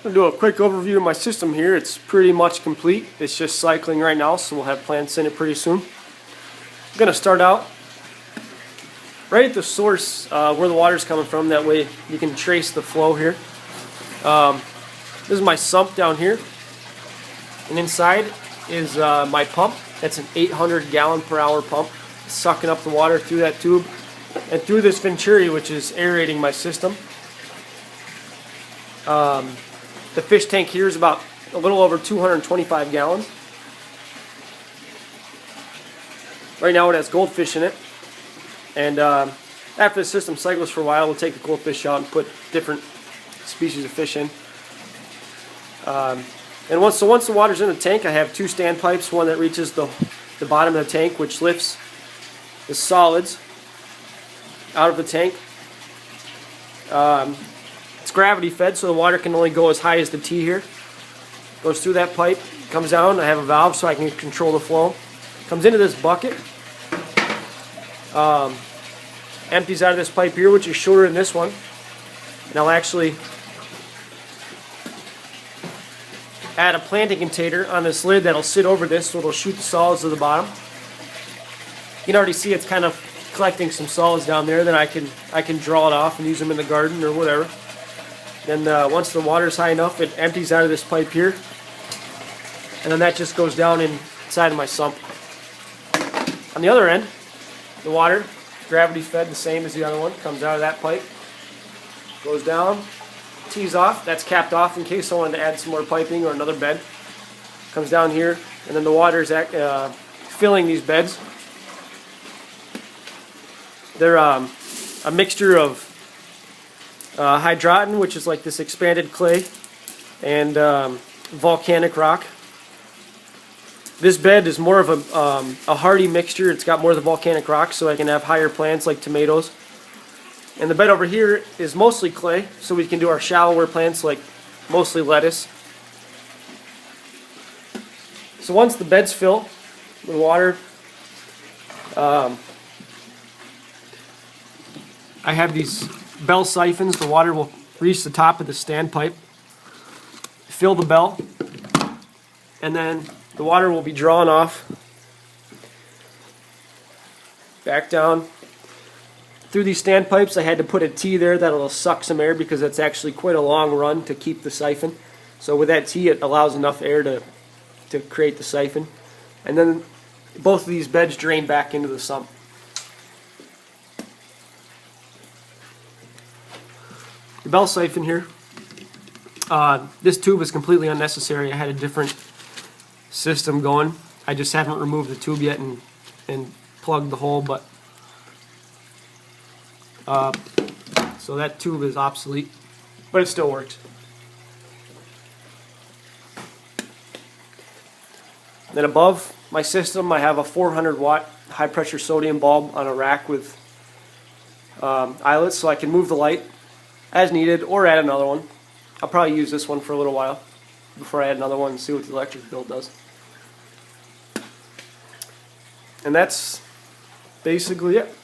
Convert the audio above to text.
I'm going to do a quick overview of my system here. It's pretty much complete. It's just cycling right now, so we'll have plants in it pretty soon. I'm going to start out right at the source where the water's coming from. That way you can trace the flow here. This is my sump down here. And inside is my pump. That's an 800 gallon per hour pump. It's sucking up the water through that tube and through this venturi, which is aerating my system. The fish tank here is about a little over 225 gallons. Right now it has goldfish in it. And after the system cycles for a while, we'll take the goldfish out and put different species of fish in. And once the water's in the tank, I have two standpipes, one that reaches the bottom of the tank, which lifts the solids out of the tank. It's gravity fed, so the water can only go as high as the T here. Goes through that pipe, comes down. I have a valve so I can control the flow. Comes into this bucket. Empties out of this pipe here, which is shorter than this one. And I'll actually add a planting container on this lid that'll sit over this, so it'll shoot the solids to the bottom. You can already see it's kind of collecting some solids down there. Then I can draw it off and use them in the garden or whatever. Then once the water's high enough, it empties out of this pipe here, and then that just goes down inside of my sump. On the other end, the water, gravity fed, the same as the other one, comes out of that pipe, goes down, tees off. That's capped off in case I wanted to add some more piping or another bed. Comes down here, and then the water is filling these beds. They're a mixture of hydroton, which is like this expanded clay, and volcanic rock. This bed is more of a hardy mixture. It's got more of the volcanic rock, so I can have higher plants like tomatoes. And the bed over here is mostly clay, so we can do our shallower plants like mostly lettuce. So once the beds fill with water, I have these bell siphons. The water will reach the top of the standpipe, fill the bell, and then the water will be drawn off back down through these standpipes. I had to put a T there that'll suck some air because it's actually quite a long run to keep the siphon. So with that T, it allows enough air to create the siphon. And then both of these beds drain back into the sump. The bell siphon here, this tube is completely unnecessary. I had a different system going. I just haven't removed the tube yet and plugged the hole, but so that tube is obsolete, but it still works. Then above my system, I have a 400 watt high pressure sodium bulb on a rack with eyelets, so I can move the light as needed or add another one. I'll probably use this one for a little while before I add another one and see what the electric bill does. And that's basically it.